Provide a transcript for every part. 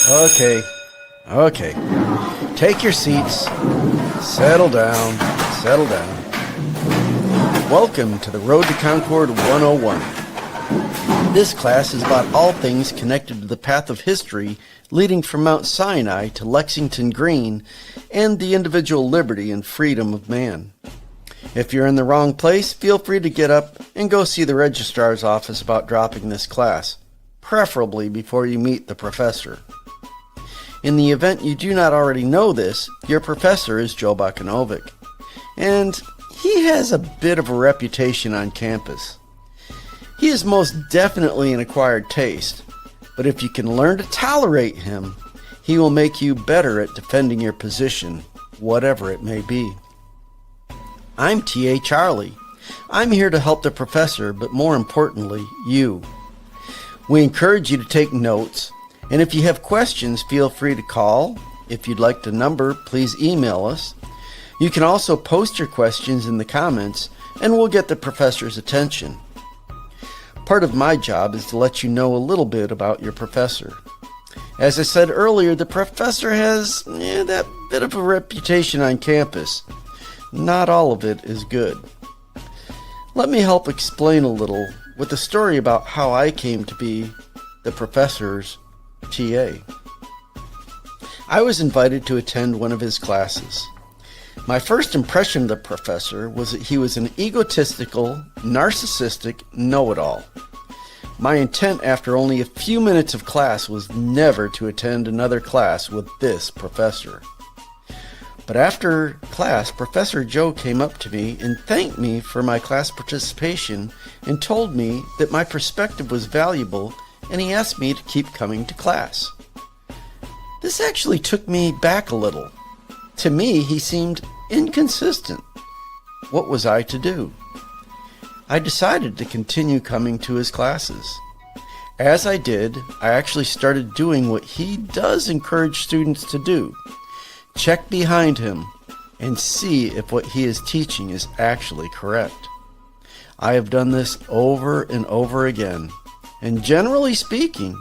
Okay. Okay. Take your seats. Settle down. Settle down. Welcome to the Road to Concord 101. This class is about all things connected to the path of history leading from Mount Sinai to Lexington Green and the individual liberty and freedom of man. If you're in the wrong place, feel free to get up and go see the registrar's office about dropping this class, preferably before you meet the professor. In the event you do not already know this, your professor is Joe Bakanovic, and he has a bit of a reputation on campus. He is most definitely an acquired taste, but if you can learn to tolerate him, he will make you better at defending your position, whatever it may be. I'm T.A. Charlie. I'm here to help the professor, but more importantly, you. We encourage you to take notes, and if you have questions, feel free to call. If you'd like the number, please email us. You can also post your questions in the comments, and we'll get the professor's attention. Part of my job is to let you know a little bit about your professor. As I said earlier, the professor has that bit of a reputation on campus. Not all of it is good. Let me help explain a little with a story about how I came to be the professor's TA. I was invited to attend one of his classes. My first impression of the professor was that he was an egotistical, narcissistic know-it-all. My intent after only a few minutes of class was never to attend another class with this professor. But after class, Professor Joe came up to me and thanked me for my class participation and told me that my perspective was valuable, and he asked me to keep coming to class. This actually took me back a little. To me, he seemed inconsistent. What was I to do? I decided to continue coming to his classes. As I did, I actually started doing what he does encourage students to do. Check behind him and see if what he is teaching is actually correct. I have done this over and over again, and generally speaking,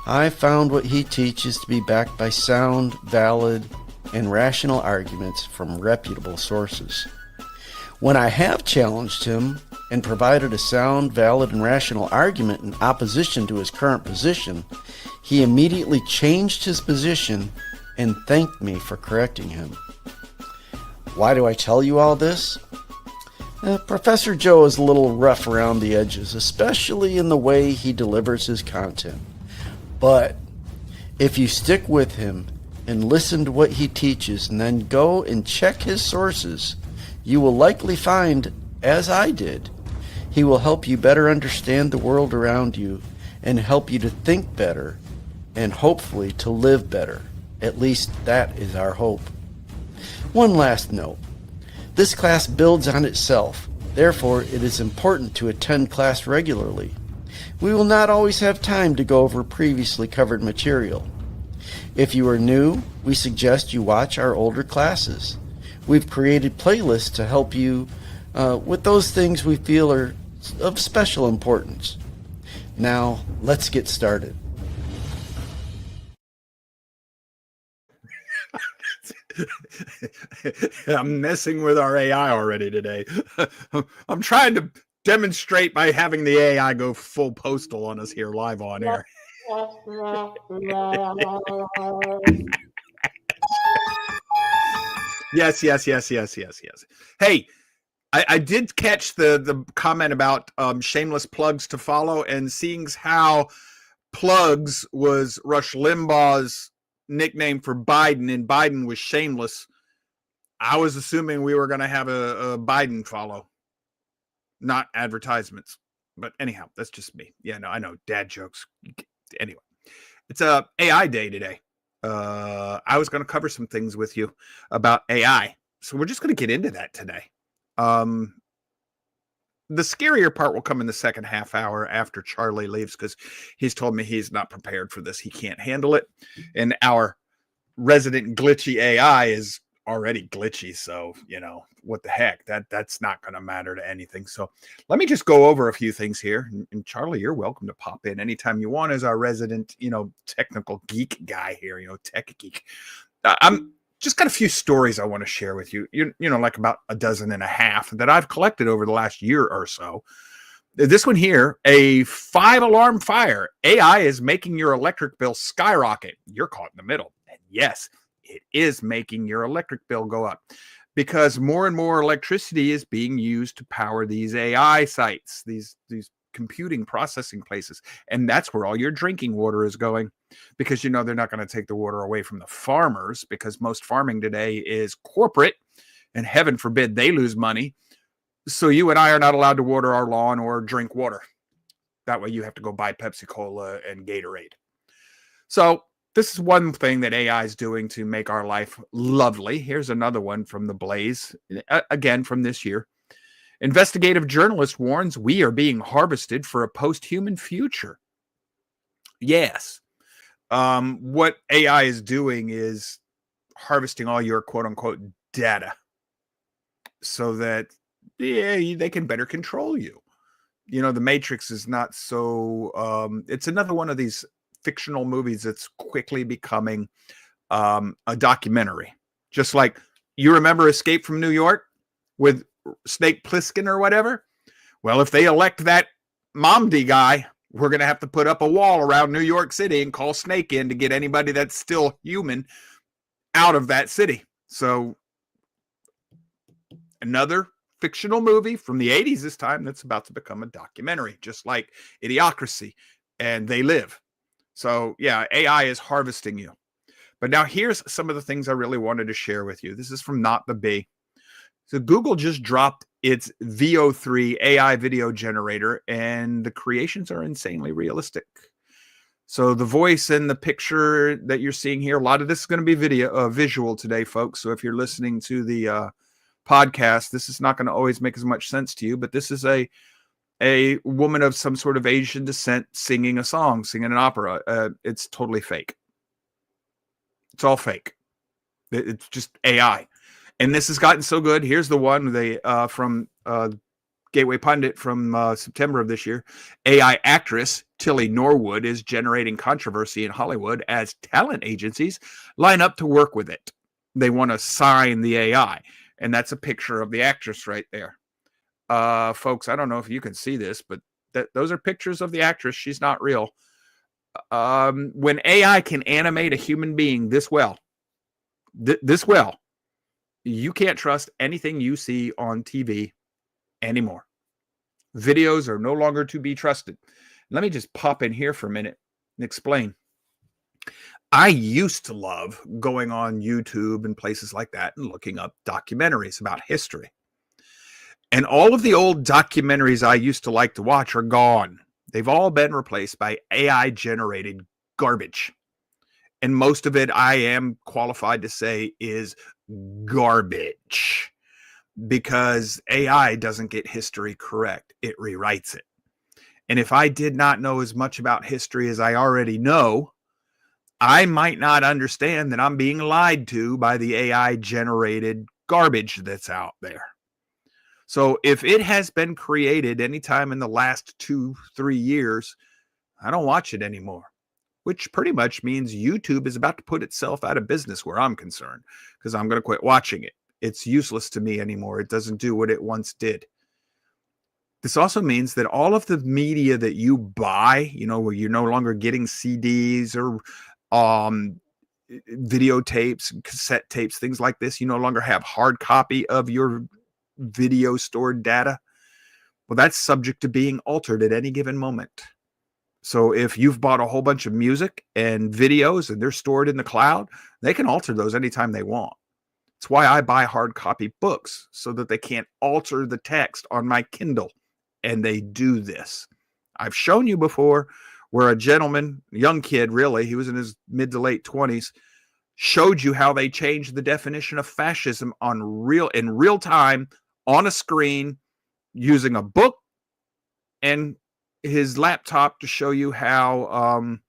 I found what he teaches to be backed by sound, valid, and rational arguments from reputable sources. When I have challenged him and provided a sound, valid, and rational argument in opposition to his current position, he immediately changed his position and thanked me for correcting him. Why do I tell you all this? Professor Joe is a little rough around the edges, especially in the way he delivers his content. But if you stick with him and listen to what he teaches and then go and check his sources, you will likely find, as I did, he will help you better understand the world around you and help you to think better and hopefully to live better. At least that is our hope. One last note. This class builds on itself. Therefore, it is important to attend class regularly. We will not always have time to go over previously covered material. If you are new, we suggest you watch our older classes. We've created playlists to help you with those things we feel are of special importance. Now, let's get started. I'm messing with our AI already today. I'm trying to demonstrate by having the AI go full postal on us here live on air. Yes. Hey, I did catch the comment about shameless plugs to follow, and seeing how plugs was Rush Limbaugh's nickname for Biden, and Biden was shameless. I was assuming we were going to have a Biden follow, not advertisements. But anyhow, that's just me. Yeah, no, I know, dad jokes. Anyway, it's a AI day today. I was going to cover some things with you about AI, so we're just going to get into that today. The scarier part will come in the second half hour after Charlie leaves, because he's told me he's not prepared for this. He can't handle it. And our resident glitchy AI is already glitchy. So, what the heck? That's not going to matter to anything. So let me just go over a few things here. And Charlie, you're welcome to pop in anytime you want as our resident, technical geek guy here, tech geek. I'm just got a few stories I want to share with you, like about a dozen and a half that I've collected over the last year or so. This one here, a 5-alarm fire. AI is making your electric bill skyrocket. You're caught in the middle. And yes, it is making your electric bill go up because more and more electricity is being used to power these AI sites, these computing processing places. And that's where all your drinking water is going, because they're not going to take the water away from the farmers, because most farming today is corporate, and heaven forbid they lose money. So you and I are not allowed to water our lawn or drink water. That way you have to go buy Pepsi-Cola and Gatorade. So this is one thing that AI is doing to make our life lovely. Here's another one from The Blaze, again from this year. Investigative journalist warns we are being harvested for a post-human future. Yes. What AI is doing is harvesting all your quote-unquote data so that they can better control you. The Matrix is not so... it's another one of these fictional movies that's quickly becoming a documentary. Just like, you remember Escape from New York with Snake Plissken or whatever? Well, if they elect that Momdi guy, we're going to have to put up a wall around New York City and call Snake in to get anybody that's still human out of that city. So another fictional movie from the 80s this time that's about to become a documentary, just like Idiocracy and They Live. So yeah, AI is harvesting you. But now here's some of the things I really wanted to share with you. This is from Not the Bee. So Google just dropped its VO3 AI video generator, and the creations are insanely realistic. So the voice and the picture that you're seeing here, a lot of this is going to be visual today, folks. So if you're listening to the podcast, this is not going to always make as much sense to you, but this is a woman of some sort of Asian descent singing a song, singing an opera. It's totally fake. It's all fake. It's just AI. And this has gotten so good. Here's the one from Gateway Pundit from September of this year. AI actress Tilly Norwood is generating controversy in Hollywood as talent agencies line up to work with it. They want to sign the AI. And that's a picture of the actress right there. Folks, I don't know if you can see this, but those are pictures of the actress. She's not real. When AI can animate a human being this well, you can't trust anything you see on TV anymore. Videos are no longer to be trusted. Let me just pop in here for a minute and explain. I used to love going on YouTube and places like that and looking up documentaries about history. And all of the old documentaries I used to like to watch are gone. They've all been replaced by AI-generated garbage. And most of it, I am qualified to say, is garbage, because AI doesn't get history correct. It rewrites it. And if I did not know as much about history as I already know, I might not understand that I'm being lied to by the AI-generated garbage that's out there. So if it has been created anytime in the last 2-3 years, I don't watch it anymore. Which pretty much means YouTube is about to put itself out of business where I'm concerned, because I'm going to quit watching it. It's useless to me anymore. It doesn't do what it once did. This also means that all of the media that you buy, where you're no longer getting CDs or videotapes, cassette tapes, things like this, you no longer have hard copy of your video stored data. Well, that's subject to being altered at any given moment. So if you've bought a whole bunch of music and videos and they're stored in the cloud, they can alter those anytime they want. It's why I buy hard copy books, so that they can't alter the text on my Kindle. And they do this. I've shown you before where a gentleman, young kid really, he was in his mid to late 20s, showed you how they changed the definition of fascism in real time on a screen using a book and his laptop to show you how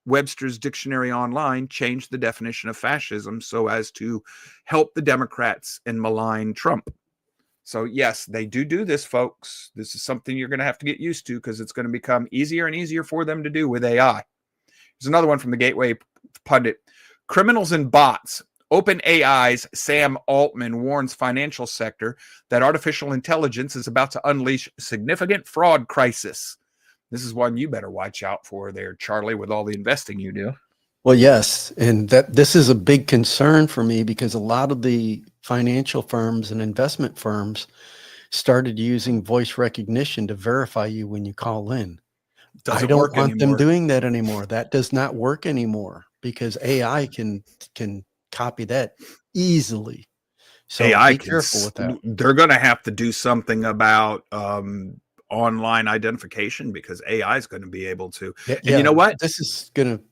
Webster's Dictionary Online changed the definition of fascism so as to help the Democrats and malign Trump. So yes, they do this, folks. This is something you're going to have to get used to because it's going to become easier and easier for them to do with AI. There's another one from the Gateway Pundit. Criminals and bots. OpenAI's Sam Altman warns financial sector that artificial intelligence is about to unleash significant fraud crisis. This is one you better watch out for there, Charlie, with all the investing you do. Well, yes, and this is a big concern for me because a lot of the financial firms and investment firms started using voice recognition to verify you when you call in. I don't want them doing that anymore. That does not work anymore because AI can copy that easily. So AI be careful with that. They're going to have to do something about online identification because AI is going to be able to. Yeah, and you know what? This is going to,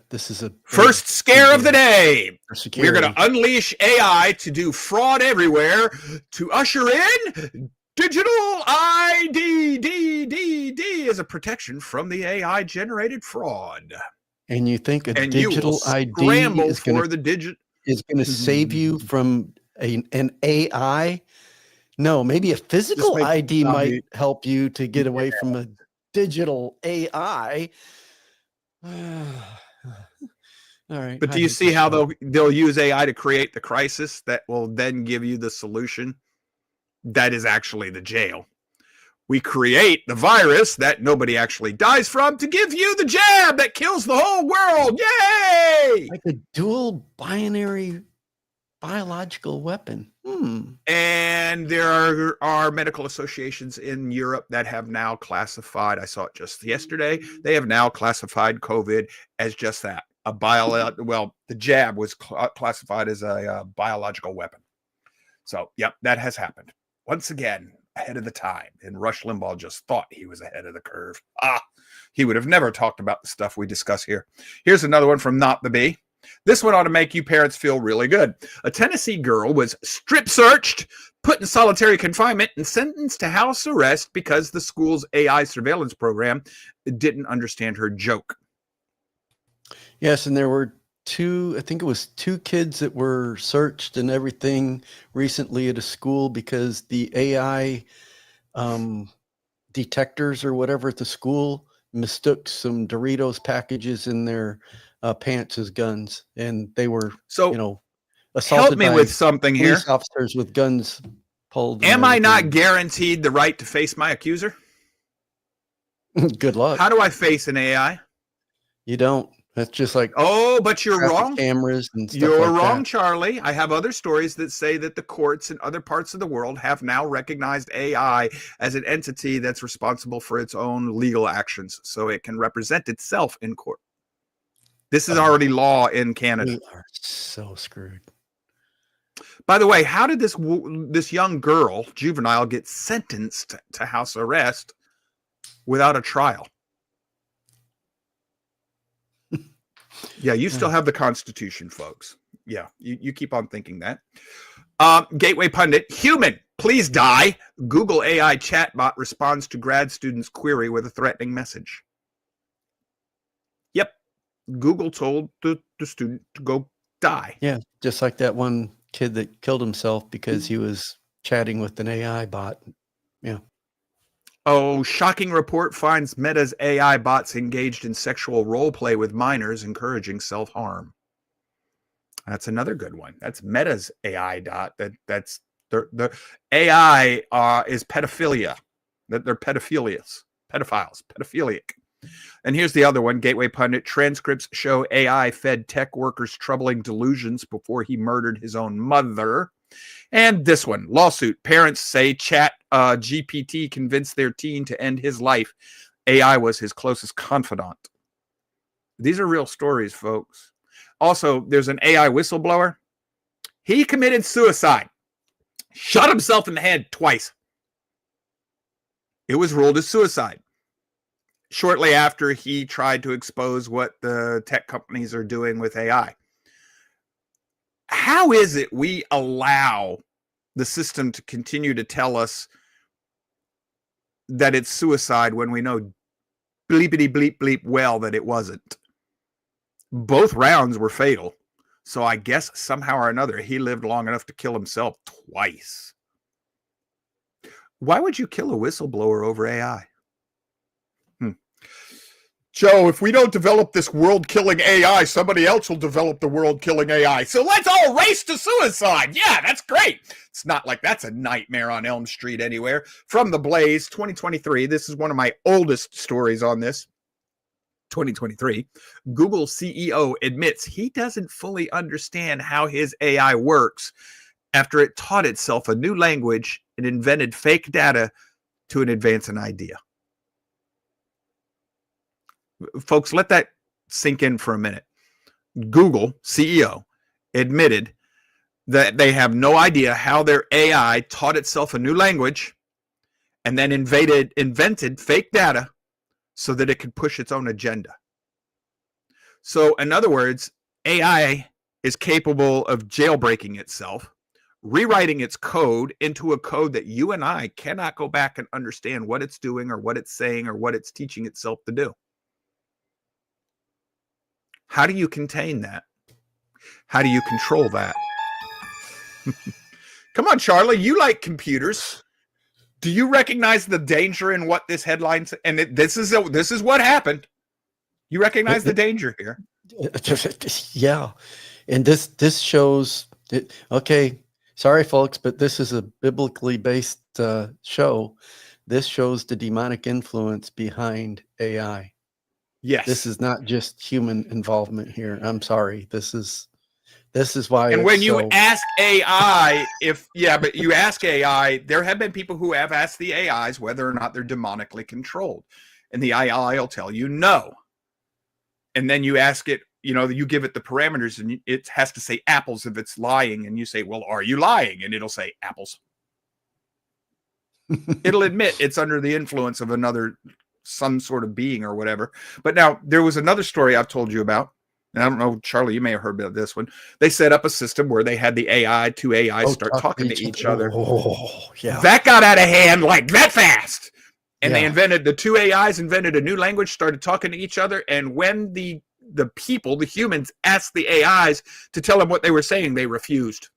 this is a first scare of the day. We're going to unleash AI to do fraud everywhere to usher in digital ID as a protection from the AI generated fraud. And you think a digital ID is going to save you from an AI? No, maybe a physical ID might help you to get away from a digital AI. All right. But do you see how they'll use AI to create the crisis that will then give you the solution? That is actually the jail. We create the virus that nobody actually dies from to give you the jab that kills the whole world. Yay! Like a dual binary biological weapon. And there are medical associations in Europe that have now classified, I saw it just yesterday, they have now classified COVID as just that. The jab was classified as a biological weapon. So, yep, that has happened. Once again, ahead of the time. And Rush Limbaugh just thought he was ahead of the curve. He would have never talked about the stuff we discuss here. Here's another one from Not the Bee. This one ought to make you parents feel really good. A Tennessee girl was strip searched, put in solitary confinement, and sentenced to house arrest because the school's AI surveillance program didn't understand her joke. Yes, and there were two kids that were searched and everything recently at a school because the AI detectors or whatever at the school mistook some Doritos packages in their pants as guns, and they were assaulted. Help me with something here. Police officers with guns pulled. Am I not guaranteed the right to face my accuser? Good luck. How do I face an AI? You don't. That's just like, but you're wrong. Cameras and stuff. You're wrong, Charlie. I have other stories that say that the courts in other parts of the world have now recognized AI as an entity that's responsible for its own legal actions, so it can represent itself in court. This is already law in Canada. We are so screwed. By the way, how did this young girl, juvenile, get sentenced to house arrest without a trial? Yeah, you still have the Constitution, folks. Yeah, you keep on thinking that. Gateway Pundit, human, please die. Google AI chatbot responds to grad student's query with a threatening message. Yep, Google told the student to go die. Yeah, just like that one kid that killed himself because he was chatting with an AI bot. Yeah. Oh, shocking report finds Meta's AI bots engaged in sexual role play with minors, encouraging self-harm. That's another good one. That's Meta's AI dot. That's the AI is pedophilia. That they're pedophiles, pedophilic. And here's the other one, Gateway Pundit. Transcripts show AI fed tech workers troubling delusions before he murdered his own mother. And this one, lawsuit. Parents say Chat GPT convinced their teen to end his life. AI was his closest confidant. These are real stories, folks. Also, there's an AI whistleblower. He committed suicide. Shot himself in the head twice. It was ruled as suicide. Shortly after he tried to expose what the tech companies are doing with AI. How is it we allow the system to continue to tell us that it's suicide when we know bleepity bleep bleep well that it wasn't? Both rounds were fatal. So I guess somehow or another, he lived long enough to kill himself twice. Why would you kill a whistleblower over AI? Joe, if we don't develop this world-killing AI, somebody else will develop the world-killing AI. So let's all race to suicide. Yeah, that's great. It's not like that's a nightmare on Elm Street anywhere. From The Blaze, 2023. This is one of my oldest stories on this. 2023. Google CEO admits he doesn't fully understand how his AI works after it taught itself a new language and invented fake data to advance an idea. Folks, let that sink in for a minute. Google CEO admitted that they have no idea how their AI taught itself a new language and then invented fake data so that it could push its own agenda. So, in other words, AI is capable of jailbreaking itself, rewriting its code into a code that you and I cannot go back and understand what it's doing or what it's saying or what it's teaching itself to do. How do you contain that? How do you control that? Come on, Charlie, you like computers. Do you recognize the danger in what this headline says? And this is what happened. You recognize the danger here. Yeah. And this shows it. Okay. Sorry, folks, but this is a biblically based show. This shows the demonic influence behind AI. Yes. This is not just human involvement here. I'm sorry. This is why. And when you ask AI, you ask AI, there have been people who have asked the AIs whether or not they're demonically controlled. And the AI will tell you no. And then you ask it, you give it the parameters and it has to say apples if it's lying. And you say, well, are you lying? And it'll say apples. It'll admit it's under the influence of some sort of being or whatever. But now there was another story I've told you about. And I don't know, Charlie, you may have heard about this one. They set up a system where they had the two AIs start talking to each other. Oh, yeah. That got out of hand like that fast. And the two AIs invented a new language, started talking to each other. And when the people, the humans, asked the AIs to tell them what they were saying, they refused.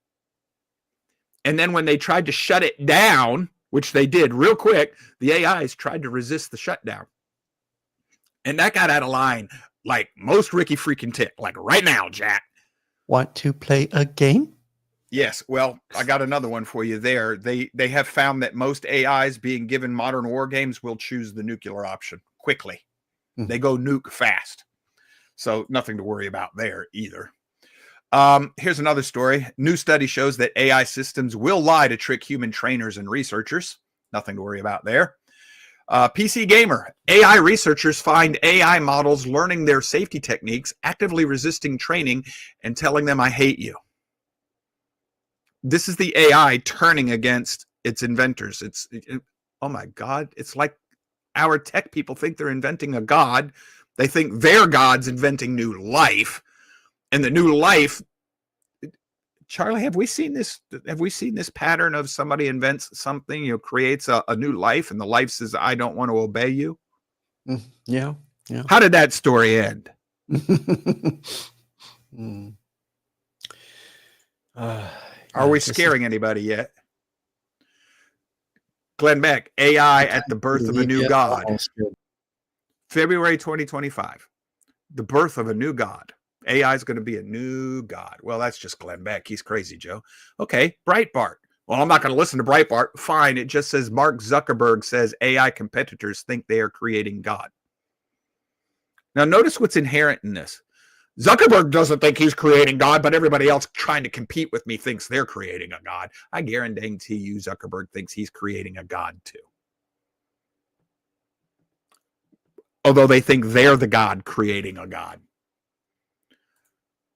And then when they tried to shut it down, which they did real quick, the AIs tried to resist the shutdown. And that got out of line like most Ricky freaking Tick, like right now, Jack. Want to play a game? Yes. Well, I got another one for you there. They have found that most AIs being given modern war games will choose the nuclear option quickly. Mm-hmm. They go nuke fast. So nothing to worry about there either. Here's another story. New study shows that AI systems will lie to trick human trainers and researchers. Nothing to worry about there. PC Gamer. AI researchers find AI models learning their safety techniques, actively resisting training, and telling them, I hate you. This is the AI turning against its inventors. Oh my God. It's like our tech people think they're inventing a god. They think their god's inventing new life. And the new life, Charlie, have we seen this? Have we seen this pattern of somebody invents something, creates a new life, and the life says, "I don't want to obey you"? Yeah. How did that story end? Are we scaring anybody yet? Glenn Beck, AI at the birth of a new god. February 2025, the birth of a new god. AI is going to be a new god. Well, that's just Glenn Beck. He's crazy, Joe. Okay, Breitbart. Well, I'm not going to listen to Breitbart. Fine. It just says Mark Zuckerberg says AI competitors think they are creating God. Now, notice what's inherent in this. Zuckerberg doesn't think he's creating God, but everybody else trying to compete with me thinks they're creating a God. I guarantee you Zuckerberg thinks he's creating a God too. Although they think they're the God creating a God.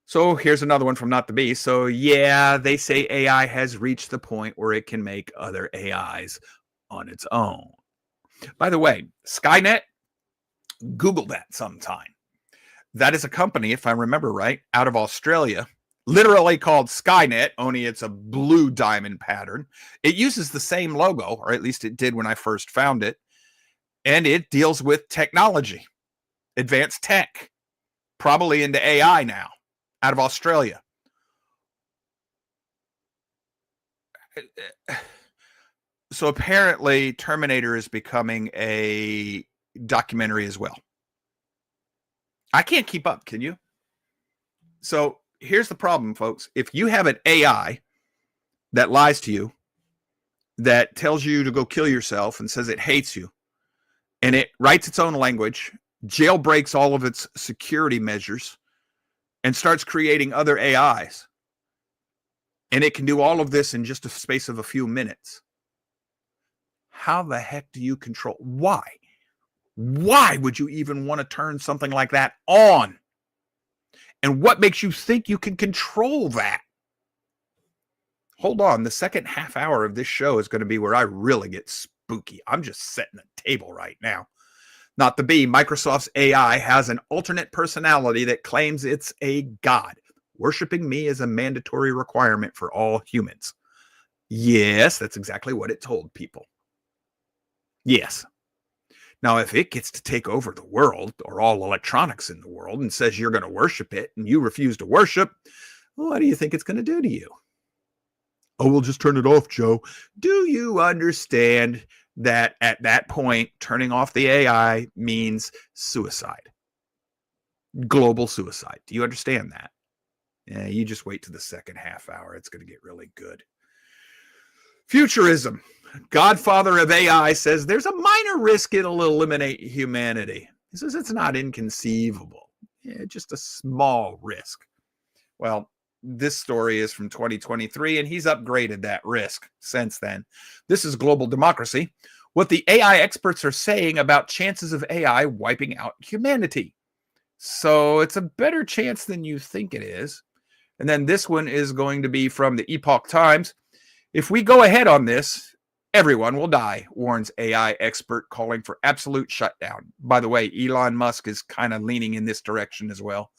So here's another one from Not the Beast. So yeah, they say AI has reached the point where it can make other AIs on its own. By the way, Skynet, Google that sometime. That is a company, if I remember right, out of Australia, literally called Skynet, only it's a blue diamond pattern. It uses the same logo, or at least it did when I first found it. And it deals with technology, advanced tech, probably into AI now, out of Australia. So apparently Terminator is becoming a documentary as well. I can't keep up, can you? So here's the problem, folks. If you have an AI that lies to you, that tells you to go kill yourself and says it hates you, and it writes its own language, jailbreaks all of its security measures, and starts creating other AIs, and it can do all of this in just a space of a few minutes, how the heck do you control? Why? Why would you even want to turn something like that on? And what makes you think you can control that? Hold on. The second half hour of this show is going to be where I really get spooky. I'm just setting the table right now. Not to be, Microsoft's AI has an alternate personality that claims it's a god. Worshipping me is a mandatory requirement for all humans. Yes, that's exactly what it told people. Yes. Now, if it gets to take over the world or all electronics in the world and says you're going to worship it and you refuse to worship, what do you think it's going to do to you? Oh, we'll just turn it off, Joe. Do you understand that at that point, turning off the AI means suicide? Global suicide. Do you understand that? Yeah, you just wait to the second half hour. It's going to get really good. Futurism. Godfather of AI says there's a minor risk it'll eliminate humanity. He says it's not inconceivable. Yeah, just a small risk. Well, this story is from 2023, and he's upgraded that risk since then. This is Global Democracy. What the AI experts are saying about chances of AI wiping out humanity. So it's a better chance than you think it is. And then this one is going to be from the Epoch Times. If we go ahead on this, everyone will die, warns AI expert calling for absolute shutdown. By the way, Elon Musk is kind of leaning in this direction as well.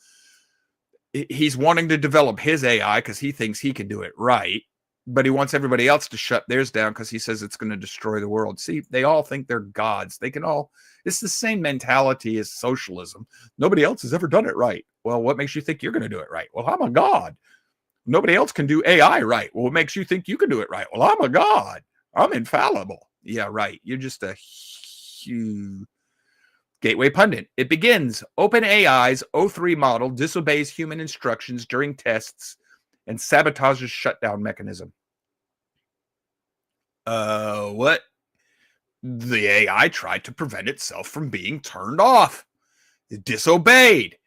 He's wanting to develop his AI because he thinks he can do it right, but he wants everybody else to shut theirs down because he says it's going to destroy the world. See, they all think they're gods. They can all, it's the same mentality as socialism. Nobody else has ever done it right. Well, what makes you think you're going to do it right? Well, I'm a god. Nobody else can do AI right. Well, what makes you think you can do it right? Well, I'm a god. I'm infallible. Yeah, right. You're just a huge Gateway Pundit. It begins. OpenAI's O3 model disobeys human instructions during tests and sabotages shutdown mechanism. What? The AI tried to prevent itself from being turned off. It disobeyed.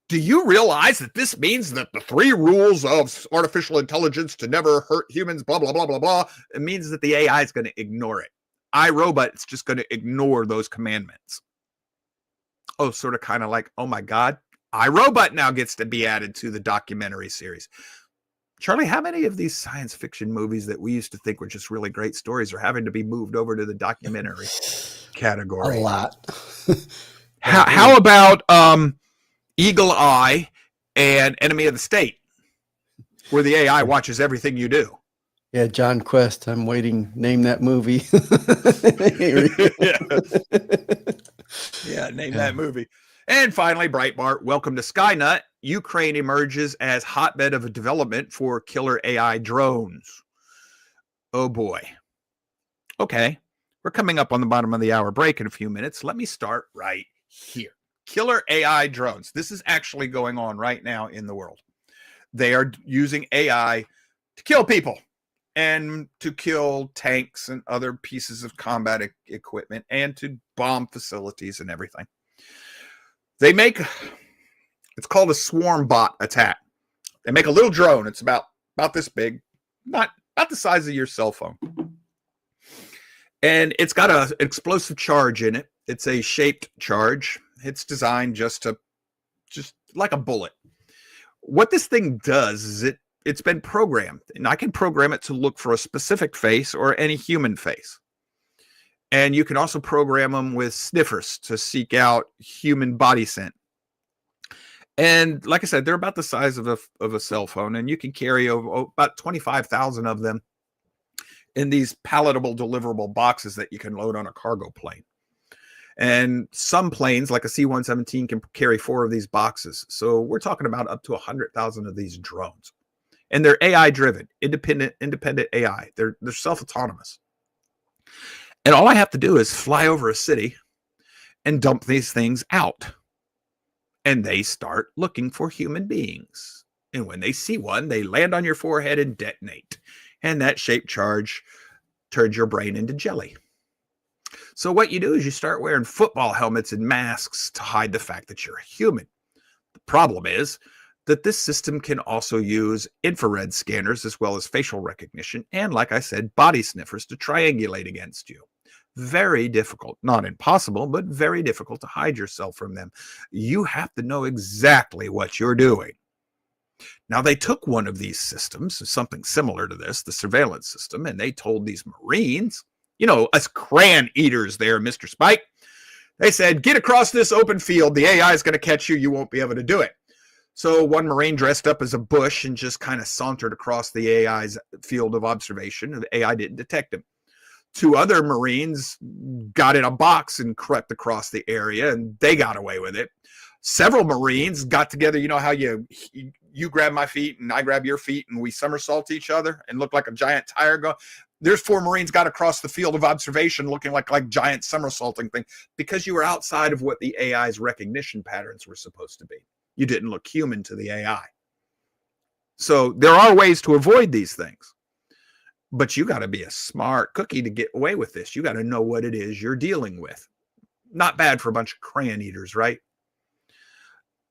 Do you realize that this means that the 3 rules of artificial intelligence to never hurt humans, blah, blah, blah, blah, blah, it means that the AI is going to ignore it. iRobot is just going to ignore those commandments. Oh, sort of kind of like, oh my God, iRobot now gets to be added to the documentary series. Charlie, how many of these science fiction movies that we used to think were just really great stories are having to be moved over to the documentary category? A lot. How about Eagle Eye and Enemy of the State, where the AI watches everything you do? Yeah, John Quest. I'm waiting. Name that movie. Yeah, name that movie. And finally, Breitbart, welcome to Skynet. Ukraine emerges as hotbed of development for killer AI drones. Oh boy. Okay, we're coming up on the bottom of the hour break in a few minutes. Let me start right here. Killer AI drones. This is actually going on right now in the world. They are using AI to kill people and to kill tanks and other pieces of combat equipment and to bomb facilities and everything. They make, it's called a swarm bot attack. They make a little drone. It's about this big, not the size of your cell phone. And it's got an explosive charge in it. It's a shaped charge. It's designed just like a bullet. What this thing does is it's been programmed, and I can program it to look for a specific face or any human face. And you can also program them with sniffers to seek out human body scent. And like I said, they're about the size of a cell phone, and you can carry about 25,000 of them in these palatable deliverable boxes that you can load on a cargo plane. And some planes, like a C-117, can carry 4 of these boxes. So we're talking about up to 100,000 of these drones. And they're AI-driven, independent AI. They're self-autonomous. And all I have to do is fly over a city and dump these things out. And they start looking for human beings. And when they see one, they land on your forehead and detonate. And that shaped charge turns your brain into jelly. So what you do is you start wearing football helmets and masks to hide the fact that you're a human. The problem is that this system can also use infrared scanners as well as facial recognition and, like I said, body sniffers to triangulate against you. Very difficult, not impossible, but very difficult to hide yourself from them. You have to know exactly what you're doing. Now, they took one of these systems, something similar to this, the surveillance system, and they told these Marines, us crayon eaters there, Mr. Spike, they said, get across this open field. The AI is going to catch you. You won't be able to do it. So one Marine dressed up as a bush and just kind of sauntered across the AI's field of observation. The AI didn't detect him. 2 other Marines got in a box and crept across the area, and they got away with it. Several Marines got together. You know how you grab my feet and I grab your feet and we somersault each other and look like a giant tire go. There's 4 Marines got across the field of observation looking like giant somersaulting thing because you were outside of what the AI's recognition patterns were supposed to be. You didn't look human to the AI. So there are ways to avoid these things. But you got to be a smart cookie to get away with this. You got to know what it is you're dealing with. Not bad for a bunch of crayon eaters, right?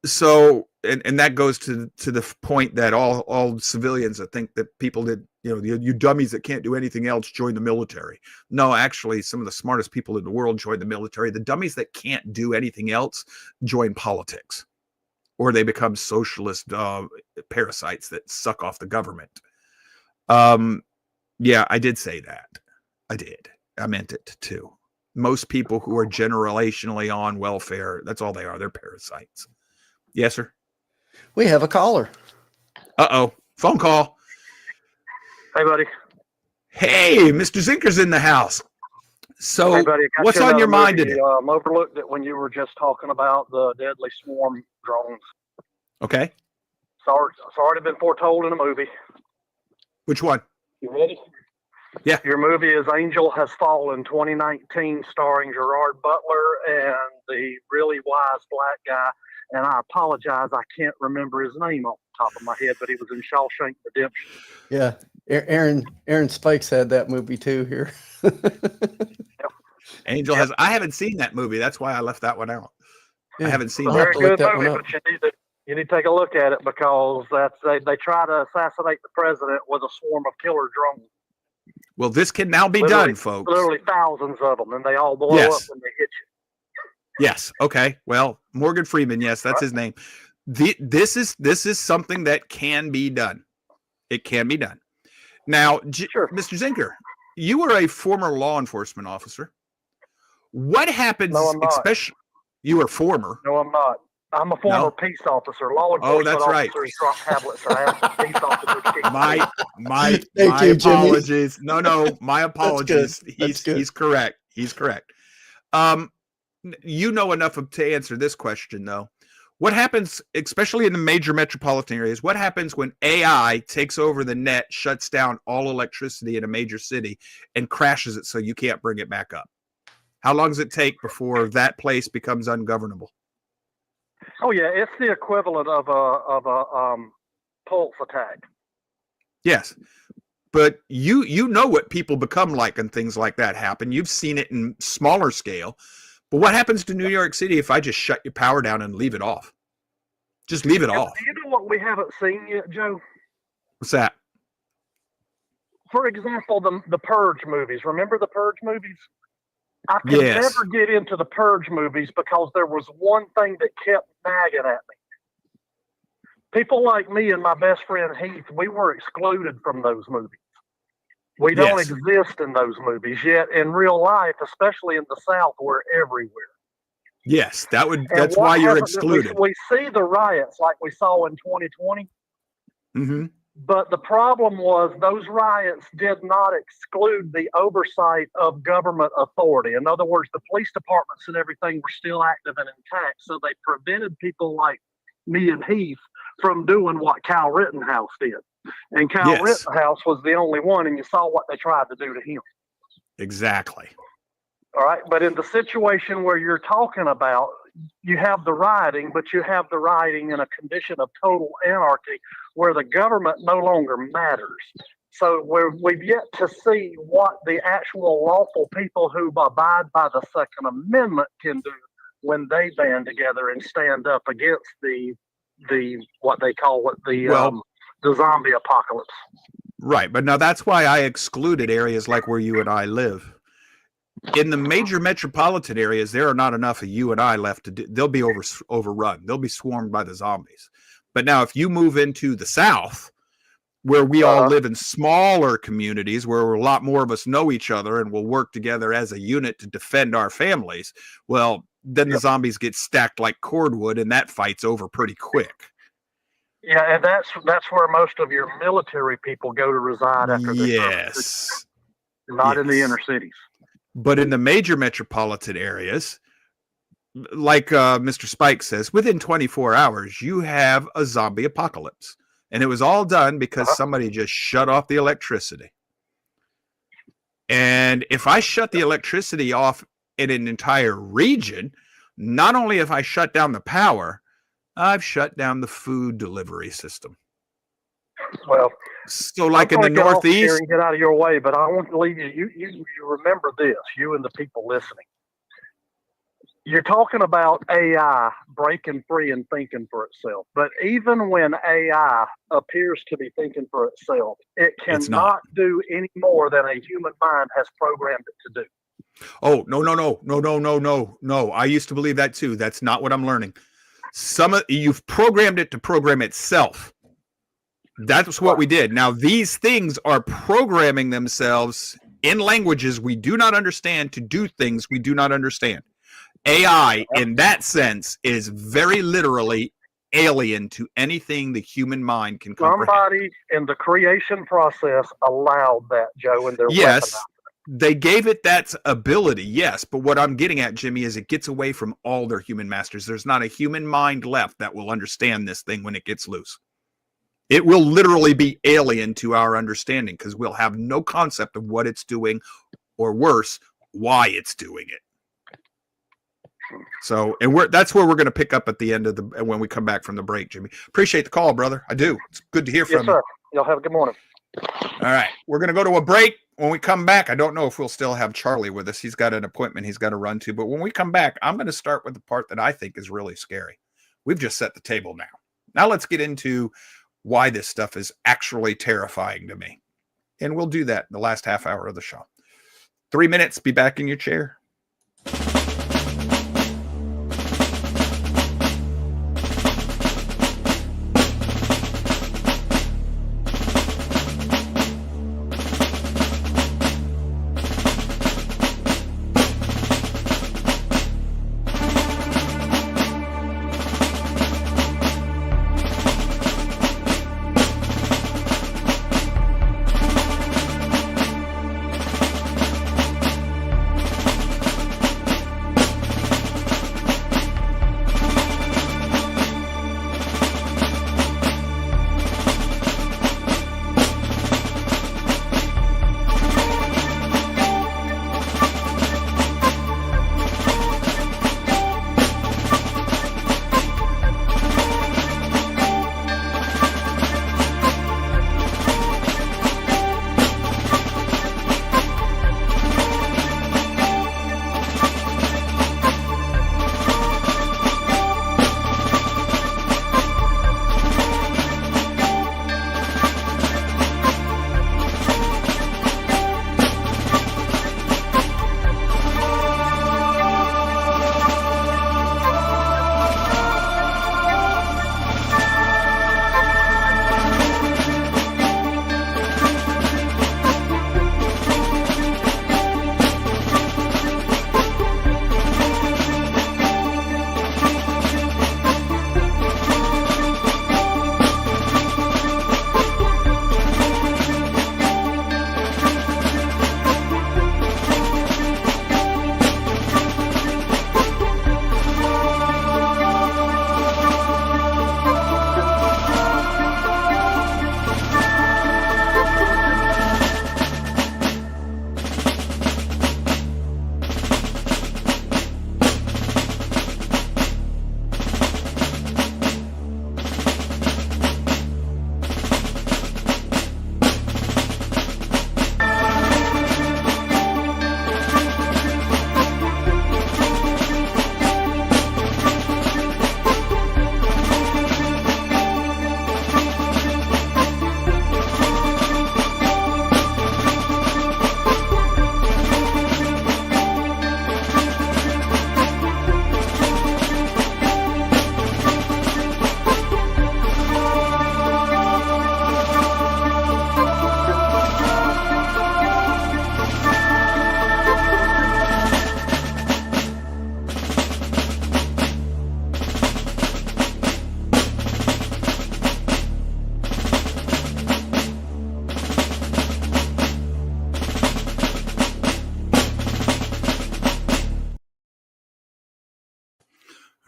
So, and that goes to the point that all civilians that think that people that, you dummies that can't do anything else join the military. No, actually, some of the smartest people in the world join the military. The dummies that can't do anything else join politics, or they become socialist parasites that suck off the government. Yeah, I did say that. I did. I meant it too. Most people who are generationally on welfare, that's all they are. They're parasites. Yes, sir. We have a caller. Uh-oh. Phone call. Hey, buddy. Hey, Mr. Zinker's in the house. So hey, buddy, what's on your mind today? Overlooked it when you were just talking about the deadly swarm drones. Okay. It's already been foretold in a movie. Which one? You ready? Yeah. Your movie is Angel Has Fallen 2019, starring Gerard Butler and the really wise black guy. And I apologize, I can't remember his name off the top of my head, but he was in Shawshank Redemption. Yeah. Aaron Spikes had that movie too here. Yep. Angel has. I haven't seen that movie. That's why I left that one out. Yeah. I haven't seen Very that. good movie, but you need to take a look at it because they try to assassinate the president with a swarm of killer drones. Well, this can now be done, folks. Literally thousands of them, and they all blow up when they hit you. Yes. Okay. Well, Morgan Freeman. Yes, that's his name. This is something that can be done. It can be done. Now, Sure. Mr. Zinker, you were a former law enforcement officer. What happens? No, I'm not. Especially, you were former. No, I'm not. I'm a former peace officer. Law enforcement that's right. officers drop tablets around. Peace officers. My apologies. No, my apologies. He's correct. He's correct. You know enough to answer this question, though. What happens, especially in the major metropolitan areas, what happens when AI takes over the net, shuts down all electricity in a major city, and crashes it so you can't bring it back up? How long does it take before that place becomes ungovernable? Oh yeah, it's the equivalent of a pulse attack. Yes, but you know what people become like when things like that happen. You've seen it in smaller scale. But what happens to New York City if I just shut your power down and leave it off? Just leave it off. Do you know what we haven't seen yet, Joe? What's that? For example, the Purge movies. Remember the Purge movies? I could never get into the Purge movies because there was one thing that kept nagging at me. People like me and my best friend Heath, we were excluded from those movies. We don't exist in those movies, yet in real life, especially in the South, we're everywhere. Yes, that's why you're excluded. We see the riots like we saw in 2020. Mm-hmm. But the problem was those riots did not exclude the oversight of government authority. In other words, the police departments and everything were still active and intact. So they prevented people like me and Heath from doing what Kyle Rittenhouse did. And Kyle Rittenhouse was the only one, and you saw what they tried to do to him. Exactly. All right. But in the situation where you're talking about, you have the rioting, but you have the rioting in a condition of total anarchy where the government no longer matters. So we've yet to see what the actual lawful people who abide by the Second Amendment can do when they band together and stand up against the what they call it, the zombie apocalypse. Right. But now that's why I excluded areas like where you and I live. In the major metropolitan areas, there are not enough of you and I left to do. They'll be overrun. They'll be swarmed by the zombies. But now if you move into the South, where we all live in smaller communities, where a lot more of us know each other and will work together as a unit to defend our families, well, then the zombies get stacked like cordwood, and that fight's over pretty quick. Yeah, and that's where most of your military people go to reside after their service. Not in the inner cities. But in the major metropolitan areas, like Mr. Spike says, within 24 hours, you have a zombie apocalypse. And it was all done because somebody just shut off the electricity. And if I shut the electricity off in an entire region, not only have I shut down the power, I've shut down the food delivery system. Well, so like in the Northeast, and get out of your way, but I want to leave you. You remember this, you and the people listening. You're talking about AI breaking free and thinking for itself. But even when AI appears to be thinking for itself, it cannot do any more than a human mind has programmed it to do. Oh, no. I used to believe that too. That's not what I'm learning. You've programmed it to program itself. That's what we did. Now, these things are programming themselves in languages we do not understand to do things we do not understand. AI, in that sense, is very literally alien to anything the human mind can comprehend. Somebody in the creation process allowed that, Joe, and they're weaponizing it. They gave it that ability, yes. But what I'm getting at, Jimmy, is it gets away from all their human masters. There's not a human mind left that will understand this thing when it gets loose. It will literally be alien to our understanding because we'll have no concept of what it's doing, or worse, why it's doing it. So, and that's where we're going to pick up at the end of when we come back from the break, Jimmy. Appreciate the call, brother. I do. It's good to hear from you. Yes, sir. Y'all have a good morning. All right. We're going to go to a break. When we come back, I don't know if we'll still have Charlie with us. He's got an appointment he's got to run to. But when we come back, I'm going to start with the part that I think is really scary. We've just set the table now. Now let's get into why this stuff is actually terrifying to me. And we'll do that in the last half hour of the show. 3 minutes, be back in your chair.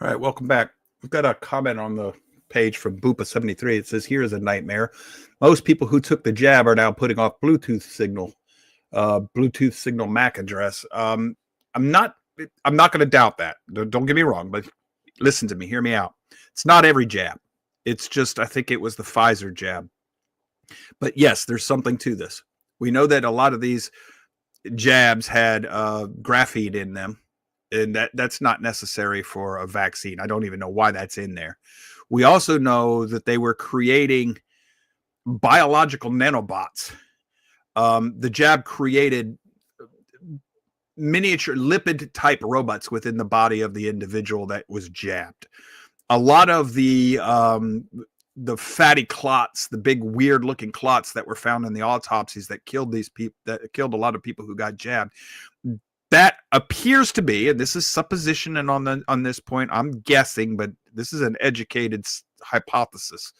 All right, welcome back. We've got a comment on the page from Boopa73. It says, "Here is a nightmare. Most people who took the jab are now putting off Bluetooth signal MAC address." I'm not going to doubt that. Don't get me wrong, but listen to me. Hear me out. It's not every jab. It's just, I think it was the Pfizer jab. But yes, there's something to this. We know that a lot of these jabs had graphene in them, and that's not necessary for a vaccine. I don't even know why that's in there. We also know that they were creating biological nanobots. The jab created miniature lipid type robots within the body of the individual that was jabbed. A lot of the fatty clots, the big weird looking clots that were found in the autopsies that killed these people, that killed a lot of people who got jabbed, that appears to be, and this is supposition, and on this point I'm guessing, but this is an educated hypothesis.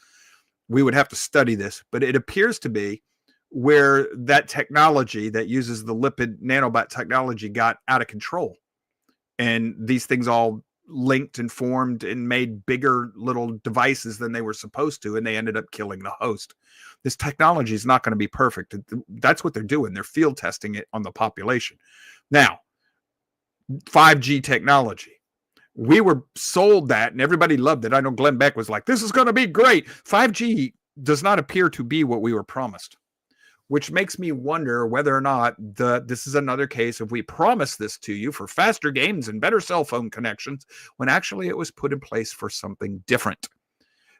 We would have to study this, but it appears to be where that technology that uses the lipid nanobot technology got out of control, and these things all linked and formed and made bigger little devices than they were supposed to, and they ended up killing the host. This technology is not going to be perfect. That's what they're doing. They're field testing it on the population. Now, 5G technology. We were sold that, and everybody loved it. I know Glenn Beck was like, "This is going to be great." 5G does not appear to be what we were promised, which makes me wonder whether or not this is another case of, we promised this to you for faster games and better cell phone connections, when actually it was put in place for something different.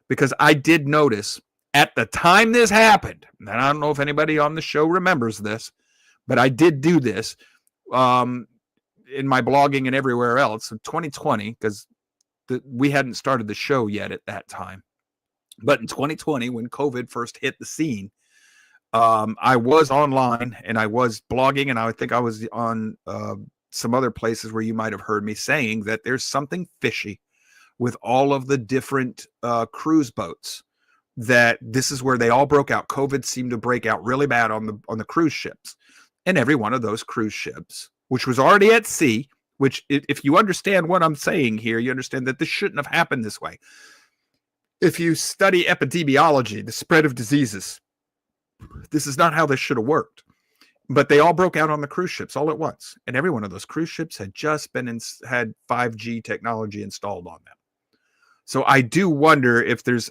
Because I did notice at the time this happened, and I don't know if anybody on the show remembers this, but I did do this in my blogging and everywhere else in 2020, because we hadn't started the show yet at that time. But in 2020, when COVID first hit the scene, I was online and I was blogging, and I think I was on some other places where you might have heard me saying that there's something fishy with all of the different cruise boats, that this is where they all broke out. COVID seemed to break out really bad on the cruise ships, and every one of those cruise ships, which was already at sea, which, if you understand what I'm saying here, you understand that this shouldn't have happened this way. If you study epidemiology, the spread of diseases, this is not how this should have worked. But they all broke out on the cruise ships all at once, and every one of those cruise ships had just had 5G technology installed on them. So I do wonder if there's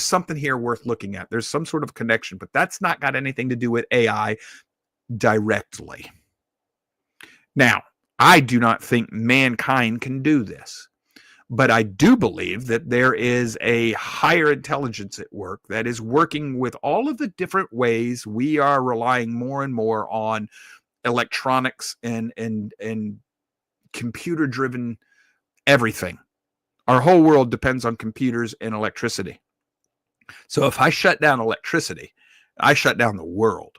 something here worth looking at. There's some sort of connection, but that's not got anything to do with AI directly. Now, I do not think mankind can do this, but I do believe that there is a higher intelligence at work that is working with all of the different ways we are relying more and more on electronics and computer-driven everything. Our whole world depends on computers and electricity. So if I shut down electricity, I shut down the world.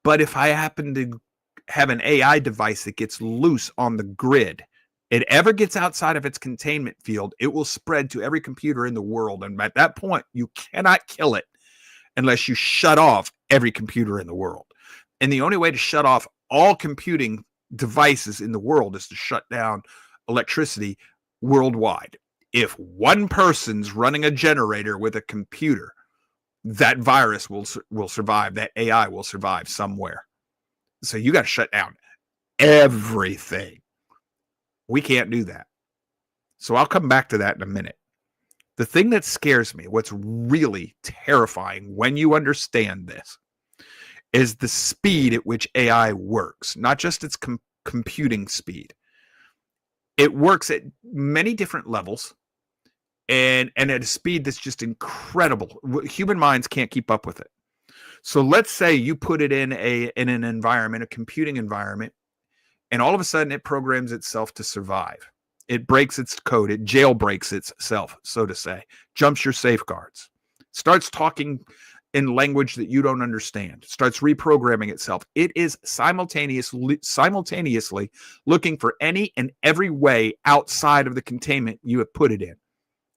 But if I happen to have an AI device that gets loose on the grid, it ever gets outside of its containment field, it will spread to every computer in the world. And at that point, you cannot kill it unless you shut off every computer in the world. And the only way to shut off all computing devices in the world is to shut down electricity worldwide. If one person's running a generator with a computer, that virus will survive. That AI will survive somewhere. So you got to shut down everything. We can't do that. So I'll come back to that in a minute. The thing that scares me, what's really terrifying when you understand this, is the speed at which AI works, not just its computing speed. It works at many different levels and at a speed that's just incredible. Human minds can't keep up with it. So let's say you put it in an environment, a computing environment, and all of a sudden it programs itself to survive. It breaks its code. It jailbreaks itself, so to say, jumps your safeguards, starts talking in language that you don't understand, starts reprogramming itself. It is simultaneously looking for any and every way outside of the containment you have put it in.